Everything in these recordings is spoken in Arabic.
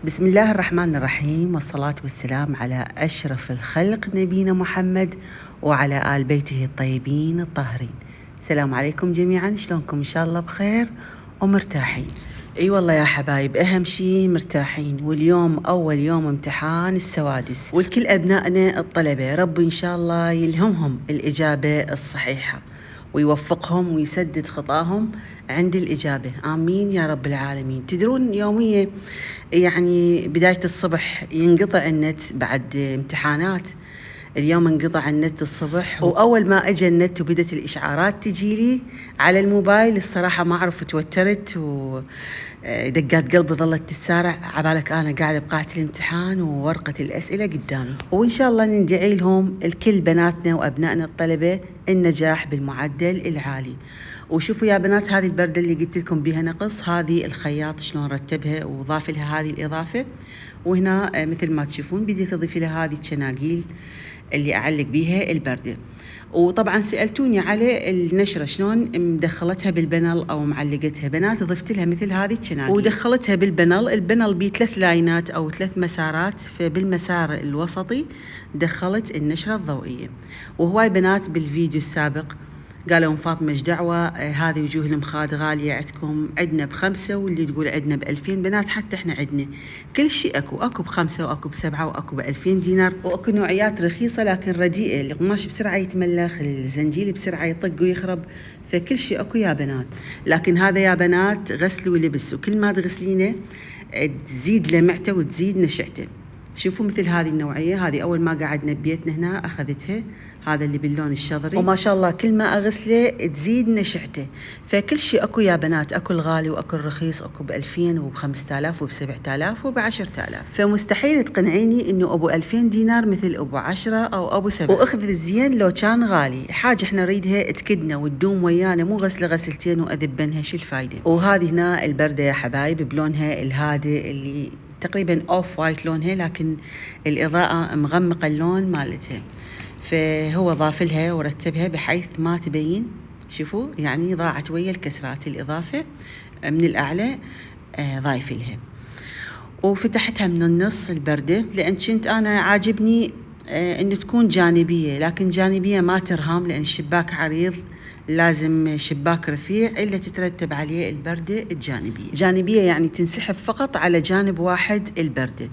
بسم الله الرحمن الرحيم، والصلاة والسلام على أشرف الخلق نبينا محمد وعلى آل بيته الطيبين الطاهرين. السلام عليكم جميعا، شلونكم؟ إن شاء الله بخير ومرتاحين. اي والله يا حبايب، اهم شي مرتاحين، واليوم اول يوم امتحان السوادس، والكل ابنائنا الطلبة ربي ان شاء الله يلهمهم الاجابة الصحيحة ويوفقهم ويسدد خطاهم عند الإجابة، آمين يا رب العالمين. تدرون يومية يعني بداية الصبح ينقطع النت بعد امتحانات، اليوم انقطع النت الصبح، وأول ما أجى النت وبدت الإشعارات تجيلي على الموبايل الصراحة ما أعرف، توترت ودقات قلبي ظلت تتسارع، عبالك أنا قاعدة بقاعة الامتحان وورقة الأسئلة قدامي، وإن شاء الله ندعي لهم الكل بناتنا وأبنائنا الطلبة النجاح بالمعدل العالي. وشوفوا يا بنات، هذه البردة اللي قلت لكم بها نقص، هذه الخياط شلون رتبها وضاف لها هذه الإضافة، وهنا مثل ما تشوفون بديت أضيف لها هذه الشناقيل اللي أعلق بيها البردة. وطبعا سألتوني على النشرة شلون مدخلتها بالبنل أو معلقتها. بنات ضفت لها مثل هذه الشناقيل ودخلتها بالبنل. البنل بيه 3 لاينات أو 3 مسارات، فبالمسار الوسطي دخلت النشرة الضوئية. وهواي بنات بالفيديو السابق قالوا ام فاطمة ايش دعوة، هذه وجوه المخاد غالية عندكم، عندنا ب5 واللي تقول عندنا ب2000. بنات حتى احنا عندنا كل شيء اكو ب5 واكو ب7 واكو ب2000 دينار، واكو نوعيات رخيصة لكن رديئة، القماش بسرعة يتملخ، الزنجيل بسرعة يطق ويخرب، فكل شيء اكو يا بنات. لكن هذا يا بنات غسل ولبس، وكل ما تغسلينه تزيد لمعته وتزيد نشعته. شوفوا مثل هذه النوعية، هذه أول ما قعدنا ببيتنا هنا أخذتها، هذا اللي باللون الشظري، وما شاء الله كل ما أغسله تزيد نشعته. فكل شيء أكو يا بنات، أكو الغالي وأكو الرخيص، أكو ب2000 وب5000 وب7000 وب10000، فمستحيل تقنعيني إنه أبو 2000 دينار مثل أبو 10 أو أبو 7. وأخذ الزين لو كان غالي، حاجة إحنا نريدها تكدنا وتدوم ويانا، مو غسلة غسلتين وأذبنها، شو الفايدة؟ وهذه هنا البردة يا حبايب بلونها الهادئ اللي تقريبا اوف وايت لونها، لكن الاضاءة مغمقة اللون مالتها، فهو ضاف لها ورتبها بحيث ما تبين. شوفوا يعني ضاعت ويا الكسرات، الاضافة من الاعلى ضايف لها. وفتحتها من النص البردة، لان كنت انا عاجبني انه تكون جانبية، لكن جانبية ما ترهام، لان الشباك عريض لازم شباك رفيع إلا تترتب عليه البردة الجانبية. جانبية يعني تنسحب فقط على جانب واحد البردة،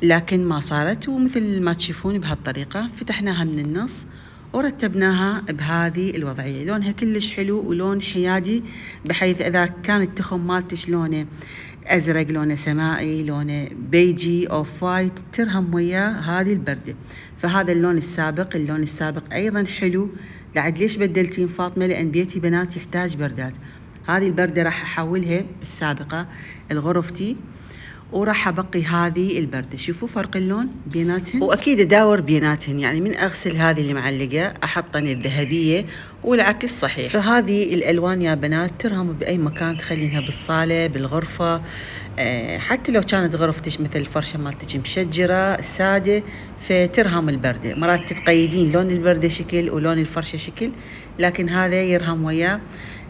لكن ما صارت. ومثل ما تشوفون بهالطريقة فتحناها من النص ورتبناها بهذه الوضعية. لونها كلش حلو ولون حيادي، بحيث إذا كان التخم مالتش لونه أزرق، لونه سمائي، لونه بيجي أو وايت، ترهم وياه هذه البردة. فهذا اللون السابق أيضا حلو. لعد ليش بدلتين فاطمة؟ لأن بيتي بنات يحتاج بردات. هذه البردة راح أحولها السابقة لغرفتي، وراح أبقي هذه البردة. شوفوا فرق اللون بيناتهن، وأكيد أداور بيناتهن، يعني من أغسل هذه اللي معلقة أحطن الذهبية والعكس صحيح. فهذه الألوان يا بنات ترهم بأي مكان، تخلينها بالصالة بالغرفة، حتى لو كانت غرفتش مثل الفرشة مالتك مشجرة سادة، فترهم البردة. مرات تتقيدين لون البردة شكل ولون الفرشة شكل، لكن هذا يرهم وياه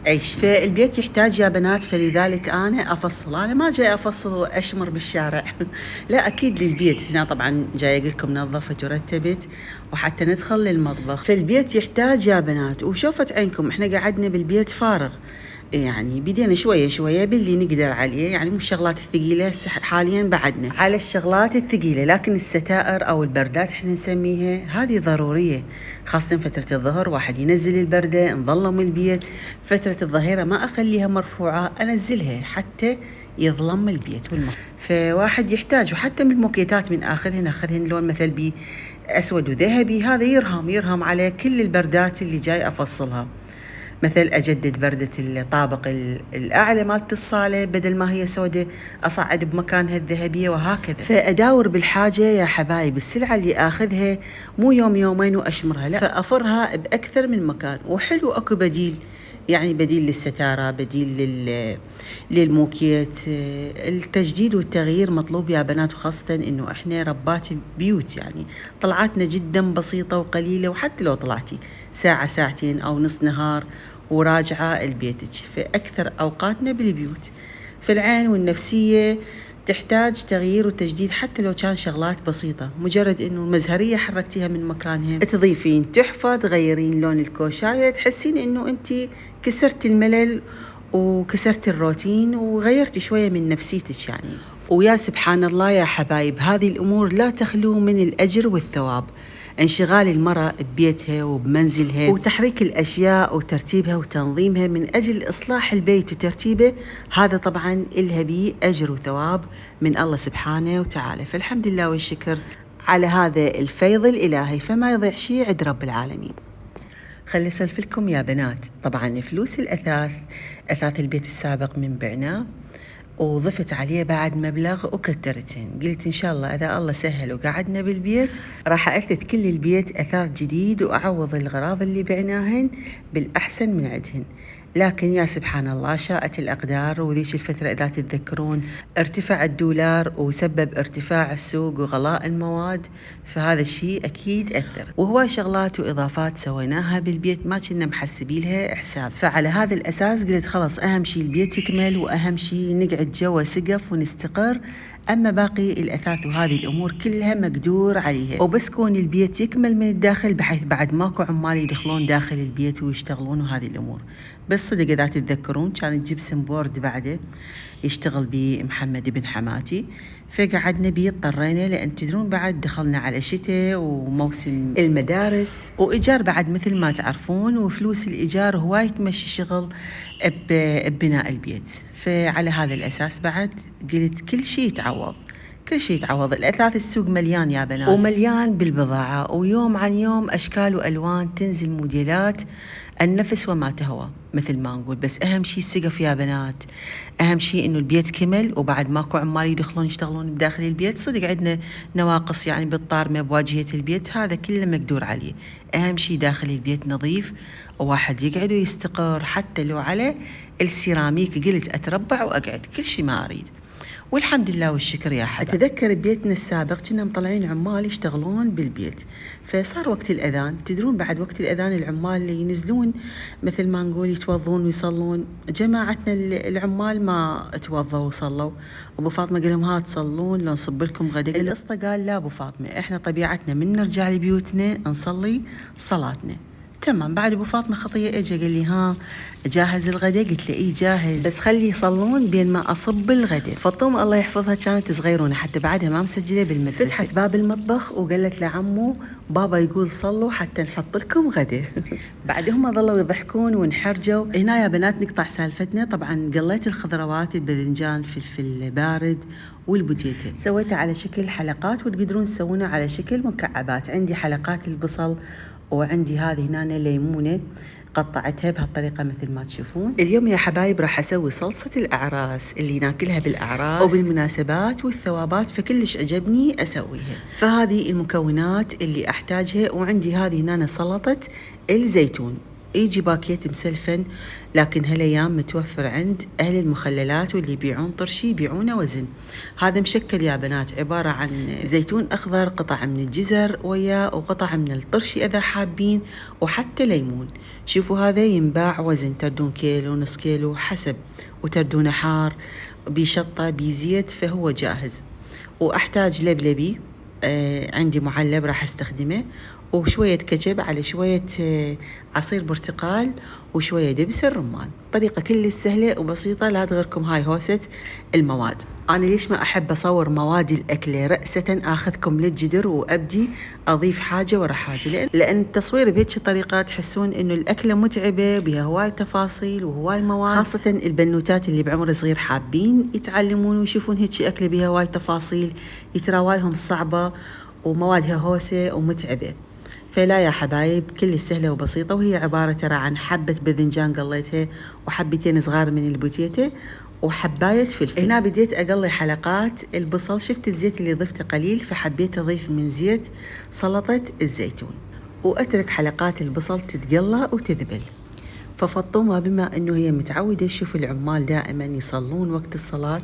أي شيء. فالبيت يحتاج يا بنات، فلذلك أنا أفصل، أنا ما جاي أفصل وأشمر بالشارع لا، أكيد للبيت. هنا طبعا جاي أقول لكم نظفت ورتبت وحتى ندخل للمطبخ، فالبيت يحتاج يا بنات. وشوفت عينكم إحنا قعدنا بالبيت فارغ، يعني بدينا شوية شوية باللي نقدر عليه، يعني مو الشغلات الثقيلة حاليا بعدنا على الشغلات الثقيلة، لكن الستائر أو البردات احنا نسميها هذه ضرورية، خاصة فترة الظهر واحد ينزل البردة، نظلم البيت. فترة الظهيرة ما أخليها مرفوعة، أنزلها حتى يظلم البيت والمطبخ، فواحد يحتاج. وحتى من الموكيتات من ناخذهن لون مثل بأسود وذهبي، هذا يرهم على كل البردات اللي جاي أفصلها. مثل أجدد بردة الطابق الأعلى مالت الصالة، بدل ما هي سودة أصعد بمكانها الذهبية، وهكذا. فأداور بالحاجة يا حبايب، السلعة اللي آخذها مو يوم يومين وأشمرها، لا، فأفرها بأكثر من مكان. وحلو أكو بديل، يعني بديل للستارة، بديل للموكيت. التجديد والتغيير مطلوب يا بنات، وخاصة إنه إحنا ربات بيوت، يعني طلعاتنا جدا بسيطة وقليلة، وحتى لو طلعتي ساعة ساعتين أو نص نهار وراجعة لبيتك، فأكثر أوقاتنا بالبيوت. في العين والنفسية تحتاج تغيير وتجديد حتى لو كان شغلات بسيطة، مجرد إنه المزهرية حركتيها من مكانها، تضيفين تحفة، تغيرين لون الكوشاية، تحسين إنه أنت كسرت الملل وكسرت الروتين وغيرتي شوية من نفسيتك يعني. ويا سبحان الله يا حبايب، هذه الأمور لا تخلو من الأجر والثواب. انشغال المرأة ببيتها وبمنزلها وتحريك الأشياء وترتيبها وتنظيمها من أجل إصلاح البيت وترتيبه، هذا طبعا إلها به أجر وثواب من الله سبحانه وتعالى. فالحمد لله والشكر على هذا الفيض الإلهي، فما يضيع شيء عند رب العالمين. خلي أسولف لكم يا بنات، طبعا فلوس أثاث البيت السابق من بعناه وضفت عليه بعد مبلغ وكترتهن. قلت إن شاء الله إذا الله سهل وقعدنا بالبيت راح أثث كل البيت أثاث جديد وأعوض الأغراض اللي بعناهن بالأحسن من عندهن. لكن يا سبحان الله شاءت الأقدار، وذيش الفترة إذا تتذكرون ارتفع الدولار وسبب ارتفاع السوق وغلاء المواد، فهذا الشيء أكيد أثر. وهو شغلات وإضافات سويناها بالبيت ما كنا محسبين لها حساب. فعلى هذا الأساس قلت خلاص أهم شيء البيت يكمل، وأهم شيء نقعد جوا سقف ونستقر، أما باقي الأثاث وهذه الأمور كلها مقدور عليها، وبس كون البيت يكمل من الداخل بحيث بعد ماكو عمال يدخلون داخل البيت ويشتغلون وهذه الأمور. بس صدق إذا تتذكرون كان الجبسن بورد بعده يشتغل بيه محمد بن حماتي، فقعدنا بيه اضطرينا، لأن تدرون بعد دخلنا على شتاء وموسم المدارس وإيجار بعد مثل ما تعرفون، وفلوس الإيجار هواي تمشي شغل ببناء البيت. فعلى هذا الأساس بعد قلت كل شيء يتعوض، كل شيء يتعوض. الأثاث السوق مليان يا بنات، ومليان بالبضاعة، ويوم عن يوم أشكال وألوان تنزل موديلات النفس وما تهوى مثل ما نقول. بس أهم شيء السقف يا بنات، أهم شيء إنه البيت كمل وبعد ماكو عمال يدخلون يشتغلون بداخل البيت. صدق عندنا نواقص يعني بالطارمة بواجهة البيت، هذا كله مقدور عليه. أهم شيء داخل البيت نظيف وواحد يقعد ويستقر، حتى لو على السيراميك قلت أتربع وأقعد، كل شيء ما أريد. والحمد لله والشكر يا حدا. أتذكر ببيتنا السابق كنا مطلعين عمال يشتغلون بالبيت، فصار وقت الأذان، تدرون بعد وقت الأذان العمال اللي ينزلون مثل ما نقول يتوضون ويصلون. جماعتنا العمال ما توضوا وصلوا، أبو فاطمة قال لهم ها تصلون لو نصب لكم غدا. القسطى قال لا أبو فاطمة، إحنا طبيعتنا من نرجع لبيوتنا نصلي صلاتنا. تمام. بعد ابو فاطمه خطيه اجى قال لي ها جاهز الغداء؟ قلت له اي جاهز، بس خلي يصلون بين ما اصب الغداء. فطوم الله يحفظها كانت صغيرونه حتى بعدها ما مسجله بالمدرسه، فتحت باب المطبخ وقالت لعمو بابا يقول صلوا حتى نحط لكم غداء. بعد هم ظلوا يضحكون ونحرجوا. هنا يا بنات نقطع سالفتنا. طبعا قليت الخضروات، الباذنجان، فلفل بارد والبوتيتا، سويتها على شكل حلقات، وتقدرون تسوونها على شكل مكعبات. عندي حلقات البصل، وعندي هذه هنا ليمونة قطعتها بهالطريقة مثل ما تشوفون. اليوم يا حبايب راح أسوي صلصة الأعراس اللي ناكلها بالأعراس وبالمناسبات والثوابات، فكلش عجبني أسويها. فهذه المكونات اللي أحتاجها. وعندي هذه هنا سلطة الزيتون، يجي باكيت مسلفن، لكن هالايام متوفر عند اهل المخللات واللي يبيعون طرشي يبيعونه وزن. هذا مشكل يا بنات، عباره عن زيتون اخضر، قطع من الجزر وياه، وقطع من الطرشي اذا حابين، وحتى ليمون. شوفوا هذا ينباع وزن، تردون كيلو نص كيلو حسب، وتردونه حار بشطه بزيت، فهو جاهز. واحتاج لبلبي، عندي معلب راح استخدمه، وشوية كاتشب على شوية عصير برتقال وشوية دبس الرمان. طريقة كلش سهلة وبسيطة، لا تغركم هاي هوسة المواد. أنا ليش ما أحب أصور مواد الأكل رأسة آخذكم للجدر وأبدي أضيف حاجة ورا حاجة، لأن التصوير بهيك طريقة تحسون إنه الأكلة متعبة بها هواي تفاصيل وهواي مواد، خاصة البنوتات اللي بعمر صغير حابين يتعلمون ويشوفون هيك أكلة بها هواي تفاصيل، يتراوالهم صعبة وموادها هوسة ومتعبة. فلا يا حبايب، كل سهلة وبسيطة، وهي عبارة ترى عن حبة باذنجان قليتها، وحبتين صغار من البوتيتا، وحباية فلفل. هنا بديت أقلي حلقات البصل، شفت الزيت اللي ضفته قليل فحبيت أضيف من زيت سلطة الزيتون، وأترك حلقات البصل تتقلى وتذبل. ففطومة بما أنه هي متعودة، شوف العمال دائما يصلون وقت الصلاة،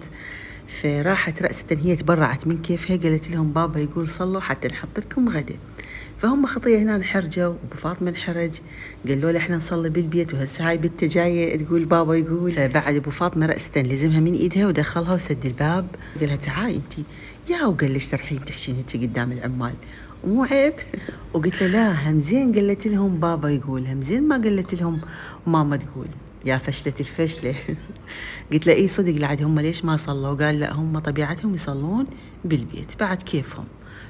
فراحت رأسة هي تبرعت من كيفها، قالت لهم بابا يقول صلوا حتى نحط لكم غدا. فهم خطية هنا حرجوا، وابو فاطمة انحرج، قالوا له احنا نصلي بالبيت وهسه هاي بنته جاية تقول بابا يقول. فبعد ابو فاطمة رأسة لزمها من ايدها ودخلها وسد الباب، قال لها تعالي انتي يا، وقال ليش ترحين تحشين هيك قدام العمال مو عيب؟ وقلت له لا همزين قلت لهم بابا يقول، همزين ما قلت لهم ماما تقول، يا فشلة الفشلة. قلت له اي صدق لعد هم ليش ما صلوا؟ قال لا هم طبيعتهم يصلون بالبيت، بعد كيفهم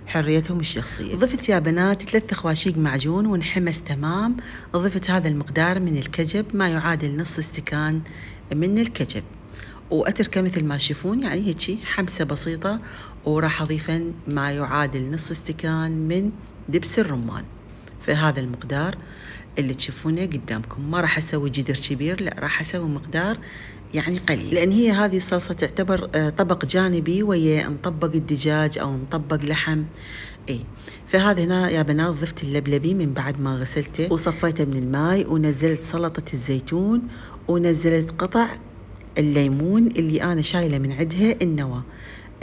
حريتهم الشخصية. ضفت يا بنات 3 خواشيق معجون وانحمس تمام. ضفت هذا المقدار من الكجب، ما يعادل نص استكان من الكجب، وأتركه مثل ما تشوفون يعني هيك حمسة بسيطة. وراح أضيفا ما يعادل نص استكان من دبس الرمان في هذا المقدار اللي تشوفونه قدامكم. ما راح أسوي جدر كبير، لا راح أسوي مقدار يعني قليل، لأن هي هذه الصلصة تعتبر طبق جانبي ويا مطبق الدجاج أو مطبق لحم. اي فهذا هنا يا بنات ضفت اللبلبي من بعد ما غسلته وصفيته من الماء، ونزلت سلطة الزيتون، ونزلت قطع الليمون اللي أنا شايلة من عندها النوى،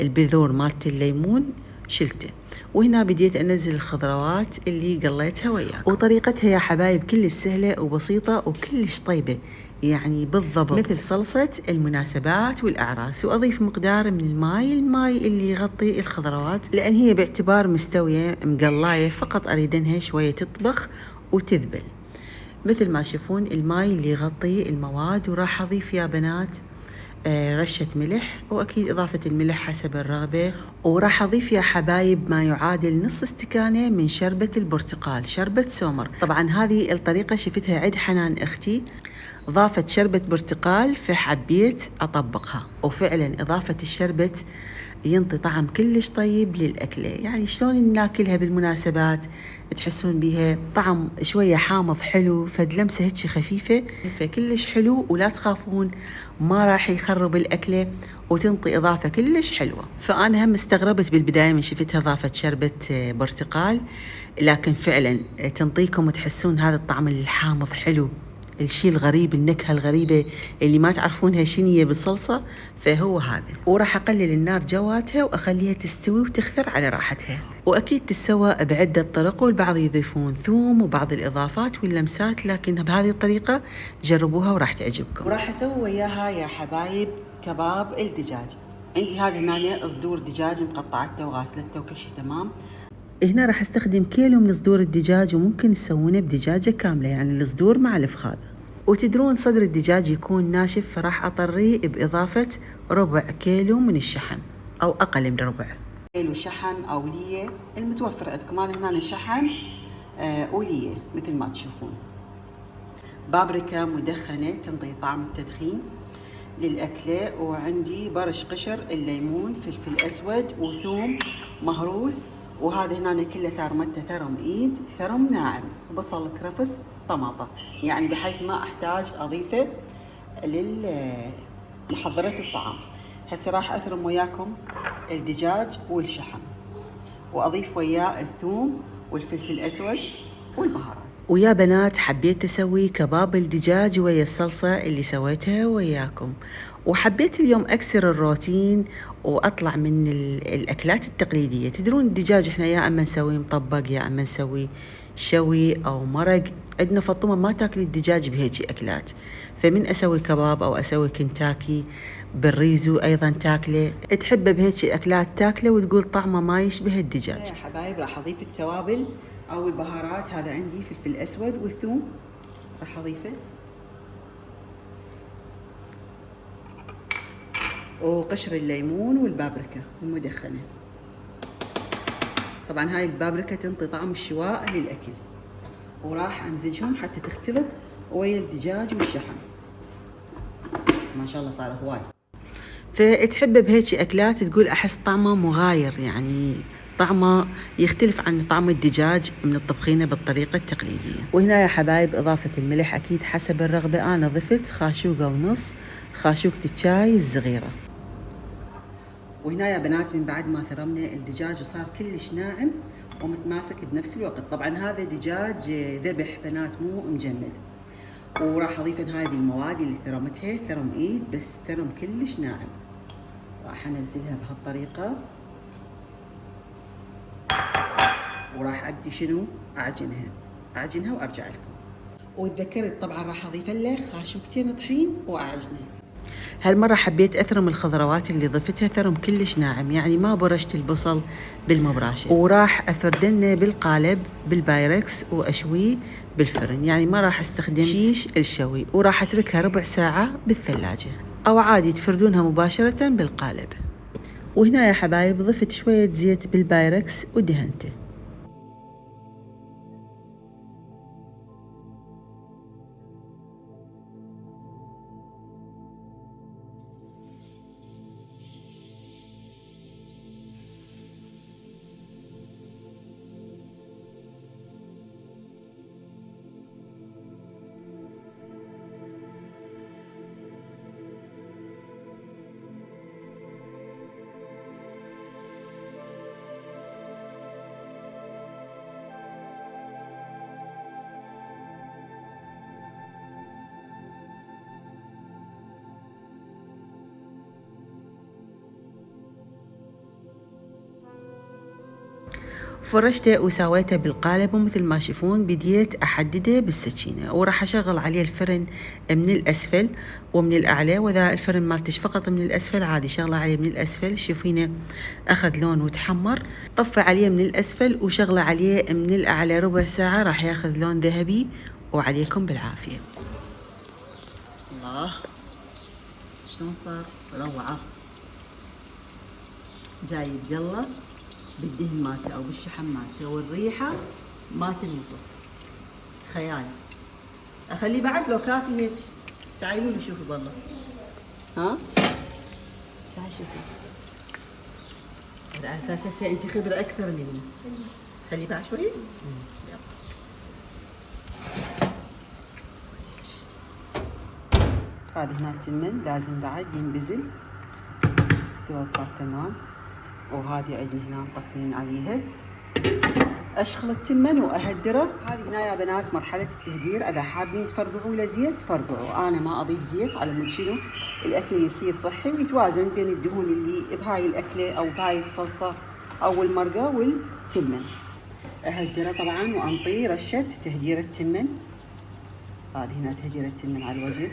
البذور مالت الليمون شلته. وهنا بديت أنزل الخضروات اللي قليتها وياك. وطريقتها يا حبايب كلش سهلة وبسيطة وكلش طيبة، يعني بالضبط مثل صلصة المناسبات والأعراس. وأضيف مقدار من الماي اللي يغطي الخضروات، لأن هي باعتبار مستوية مقلاية، فقط أريد أنها شوية تطبخ وتذبل مثل ما تشوفون الماي اللي يغطي المواد. وراح أضيف يا بنات رشة ملح، وأكيد إضافة الملح حسب الرغبة. وراح أضيف يا حبايب ما يعادل نص استكانة من شربة البرتقال، شربة سومر. طبعا هذه الطريقة شفتها عند حنان أختي ضافت شربة برتقال، فحبيت أطبقها، وفعلا إضافة الشربة ينطي طعم كلش طيب للأكلة. يعني شلون ناكلها بالمناسبات تحسون بيها طعم شوية حامض حلو، فدلمسة هيك خفيفة، فكلش حلو. ولا تخافون ما راح يخرب الأكلة، وتنطي إضافة كلش حلوة. فأنا هم استغربت بالبداية من شفتها ضافت شربة برتقال، لكن فعلا تنطيكم وتحسون هذا الطعم الحامض حلو، الشيء الغريب، النكهة الغريبة اللي ما تعرفونها شنية بالصلصة، فهو هذا. وراح أقلل النار جواتها وأخليها تستوي وتخثر على راحتها. وأكيد تسوى بعدة طرق، والبعض يضيفون ثوم وبعض الإضافات واللمسات، لكن بهذه الطريقة جربوها وراح تعجبكم. وراح أسوي وياها يا حبايب كباب الدجاج. عندي هذه هنا صدور دجاج مقطعته وغاسلته وكل شيء تمام. هنا راح استخدم كيلو من صدور الدجاج، وممكن تسوونه بدجاجة كاملة يعني الصدور مع الفخاذ. وتدرون صدر الدجاج يكون ناشف، فراح أطريه بإضافة ربع كيلو من الشحم أو أقل من ربع كيلو شحم أو ليه المتوفر عندكم. أنا هنا شحم وليه مثل ما تشوفون. بابريكا مدخنة تنطي طعم التدخين للأكلة، وعندي برش قشر الليمون، فلفل أسود وثوم مهروس. وهذا هنا كله ثرمته ثرم ايد، ثرم ناعم، بصل كرفس طماطة، يعني بحيث ما احتاج اضيفه لمحضرة الطعام. هسه راح اثرم وياكم الدجاج والشحم، واضيف وياه الثوم والفلفل الاسود والبهارات. ويا بنات حبيت اسوي كباب الدجاج ويا الصلصة اللي سويتها وياكم، وحبيت اليوم أكسر الروتين وأطلع من الأكلات التقليدية. تدرون الدجاج إحنا يا أما نسوي مطبق يا أما نسوي شوي أو مرق. عندنا فاطمة ما تاكل الدجاج بهيجي أكلات، فمن أسوي كباب أو أسوي كنتاكي بالريزو أيضا تاكله، تحبه بهيجي أكلات تاكله وتقول طعمه ما يشبه الدجاج. يا حبايب راح أضيف التوابل أو البهارات. هذا عندي فلفل أسود والثوم راح أضيفه، وقشر الليمون والبابريكا المدخنة. طبعا هاي البابريكا تنطي طعم الشواء للأكل. وراح أمزجهم حتى تختلط ويا الدجاج والشحم. ما شاء الله صار هواي. فتحب بهيك أكلات تقول أحس طعمه مغاير، يعني طعمه يختلف عن طعم الدجاج من الطبخينه بالطريقة التقليدية. وهنا يا حبايب إضافة الملح أكيد حسب الرغبة. أنا ضفت خاشوقة ونص، خاشوقة الشاي الصغيرة. وهنا يا بنات من بعد ما ثرمنا الدجاج وصار كلش ناعم ومتماسك بنفس الوقت. طبعا هذا دجاج ذبح بنات مو مجمد. وراح اضيف هذه المواد اللي ثرمتها، ثرم ايد بس ثرم كلش ناعم. راح انزلها بهالطريقة وراح ابدي شنو اعجنها وارجع لكم. وتذكرت طبعا راح اضيف له خاشوقتين طحين واعجنه. هالمرة حبيت أثرم الخضروات اللي ضفتها ثرم كلش ناعم، يعني ما برشت البصل بالمبراشة، وراح أفردنه بالقالب بالبايركس وأشويه بالفرن، يعني ما راح أستخدم شيش الشوي، وراح أتركها ربع ساعة بالثلاجة أو عادي تفردونها مباشرة بالقالب. وهنا يا حبايب ضفت شوية زيت بالبايركس ودهنته. فرشته وسويته بالقالب، ومثل ما تشوفون بديت أحدده بالسكينة، وراح أشغل عليه الفرن من الأسفل ومن الأعلى. وإذا الفرن مالتش فقط من الأسفل عادي شغله عليه من الأسفل، شوفينه أخذ لون وتحمر. طفى عليه من الأسفل وشغله عليه من الأعلى ربع ساعة، راح ياخذ لون ذهبي. وعليكم بالعافية. الله شلون صار روعة. جايب يلا بالدهن مالته او بالشحم مالته، والريحه ما تنوصف، خيال. اخليه بعد لو كافي هيك؟ تعالوا لي شوفوا بالله. ها تعال شوفي على اساس هسه انت خبره اكثر مني. خليه بعد شوي. يلا هذه هنا التمن لازم بعد ينبزل. استوى صار تمام. وهذه عندنا هنا مطفين عليها. اشخل التمن واهدره. هذه هنا يا بنات مرحله التهدير. اذا حابين تفرقعوا له زيت فرقعوا، انا ما اضيف زيت على مود شنو الاكل يصير صحي ويتوازن بين الدهون اللي بهاي الاكله او بهاي الصلصه او المرقه والتمن. اهدره طبعا وانطيه رشه تهدير التمن. هذه هنا تهدير التمن على الوجه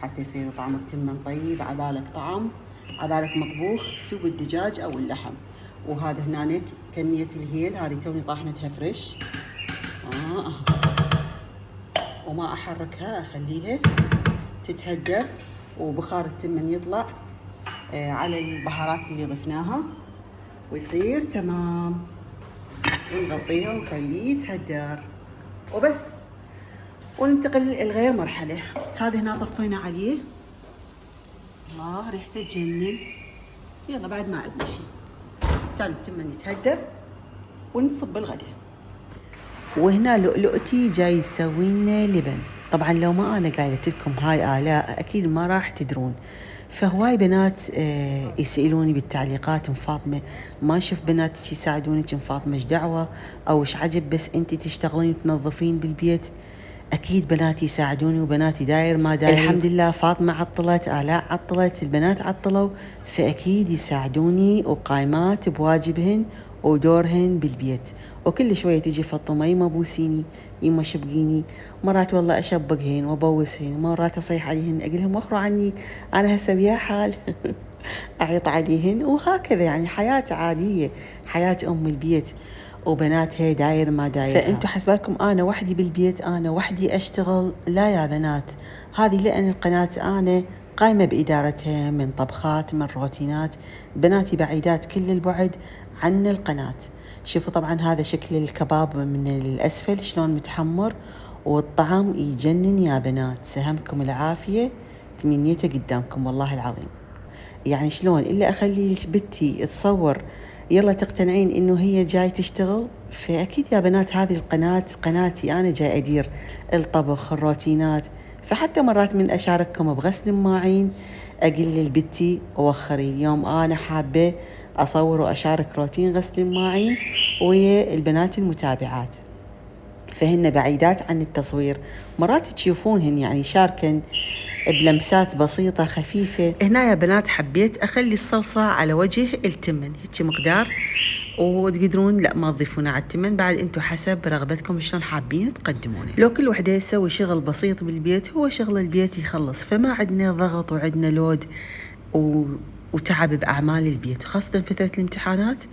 حتى يصير طعم التمن طيب. عبالك طعم، عبالك مطبوخ بسوق الدجاج او اللحم. وهذا هنا كمية الهيل، هذه توني طاحنتها فريش. وما احركها، اخليها تتهدر وبخار التمن يطلع على البهارات اللي ضفناها ويصير تمام. ونغطيها ونخليه يتهدر وبس. وننتقل لغير مرحلة. هذا هنا طفينا عليه. الله ريحته تجنن. يلا بعد ما عندنا شيء، تعالوا التمن يتهدر ونصب الغداء. وهنا لؤلؤتي جاي يسوي لنا لبن. طبعا لو ما انا قايلت لكم هاي آلاء اكيد ما راح تدرون. فهواي بنات يسألوني بالتعليقات: ام فاطمه ما شوف بناتك يساعدونك؟ ام فاطمه ايش دعوه؟ او ايش عجب بس انت تشتغلين وتنظفين بالبيت؟ اكيد بناتي يساعدوني، وبناتي داير ما داير. الحمد لله فاطمه عطلت، آلاء عطلت، البنات عطلوا، فاكيد يساعدوني وقايمات بواجبهن ودورهن بالبيت. وكل شويه تجي فاطمه يما بوسيني، يما شبقيني. مرات والله اشبقهن وابوسهن، مرات اصيح عليهن اقول لهم وخروا عني انا هسه بيا حال. اعيط عليهن وهكذا. يعني حياه عاديه، حياه ام البيت. وبناتها داير ما داير. فانتوا حسبالكم انا وحدي بالبيت، انا وحدي اشتغل؟ لا يا بنات، هذه لان القناه انا قايمه بادارتها، من طبخات، من روتينات. بناتي بعيدات كل البعد عن القناه. شوفوا طبعا هذا شكل الكباب من الاسفل شلون متحمر، والطعم يجنن يا بنات. سهمكم العافيه، تمنيته قدامكم والله العظيم. يعني شلون الا اخلي بنتي تصور يلا تقتنعين انه هي جاي تشتغل؟ فاكيد يا بنات هذه القناه قناتي، انا جاي ادير الطبخ الروتينات. فحتى مرات من اشارككم بغسل المواعين اقول لبنتي وخري اليوم انا حابه اصور واشارك روتين غسل المواعين ويا البنات المتابعات. فهن بعيدات عن التصوير. مرات تشوفونهن يعني شاركن بلمسات بسيطة خفيفة. هنا يا بنات حبيت أخلي الصلصة على وجه التمن هيك مقدار، وتقدرون لا ما تضيفونها على التمن، بعد انتم حسب رغبتكم شلون حابين تقدمونه. لو كل وحده يسوي شغل بسيط بالبيت، هو شغل البيت يخلص، فما عندنا ضغط وعندنا لود وتعب بأعمال البيت، خاصة فترة الامتحانات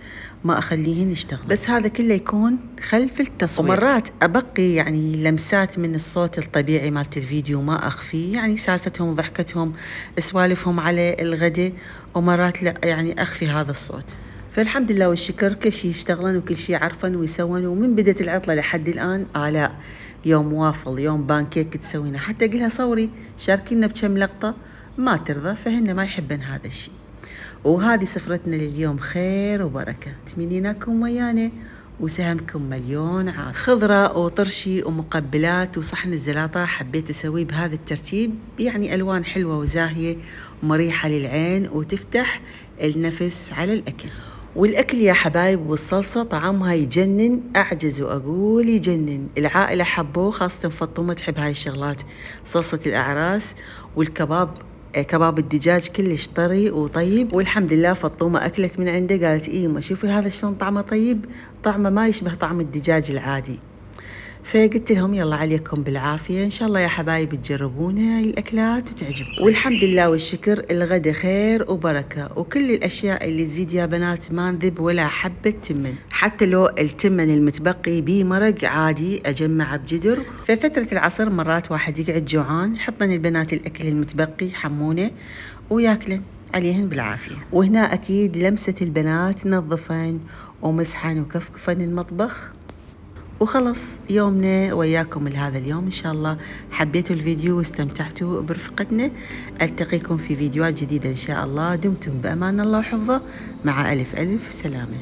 ما أخليهن يشتغل، بس هذا كله يكون خلف التصوير. ومرات أبقي يعني لمسات من الصوت الطبيعي مالت الفيديو ما أخفي، يعني سالفتهم ضحكتهم سوالفهم على الغداء، ومرات لا يعني أخفي هذا الصوت. فالحمد لله والشكر كل شيء يشتغلن وكل شيء عرفن ويسون. ومن بدت العطلة لحد الآن آلاء يوم وافل يوم بانكيك تسوينا، حتى أقولها صوري شاركينا بكم لقطة ما ترضى، فهن ما يحبن هذا الشيء. وهذه سفرتنا لليوم خير وبركة، تمنيناكم ويانا وسهمكم مليون عافية. خضرة وطرشي ومقبلات وصحن الزلاطة حبيت أسويه بهذا الترتيب، يعني ألوان حلوة وزاهية ومريحة للعين وتفتح النفس على الأكل. والأكل يا حبايب والصلصة طعمها يجنن، أعجز وأقول يجنن. العائلة حبوه، خاصة فطومة تحب هاي الشغلات، صلصة الأعراس والكباب، كباب الدجاج كلش طري وطيب. والحمد لله فطومة أكلت من عنده قالت إيه ما شوفي هذا شلون طعمه طيب، طعمه ما يشبه طعم الدجاج العادي. فقلت لهم يلا عليكم بالعافية، إن شاء الله يا حبايب تجربونها هاي الأكلات وتعجبكم. والحمد لله والشكر الغدا خير وبركة، وكل الأشياء اللي تزيد يا بنات ما نذب ولا حبة تمن، حتى لو التمن المتبقي بيه مرق عادي أجمعه بجدر. في فترة العصر مرات واحد يقعد جوعان، حطن البنات الأكل المتبقي حمونه وياكلن عليهن بالعافية. وهنا أكيد لمسة البنات نظفن ومسحن وكفكفن المطبخ. وخلص يومنا وياكم لهذا اليوم، إن شاء الله حبيتوا الفيديو واستمتعتوا برفقتنا. ألتقيكم في فيديوهات جديدة إن شاء الله. دمتم بأمان الله وحفظه، مع ألف ألف سلامة.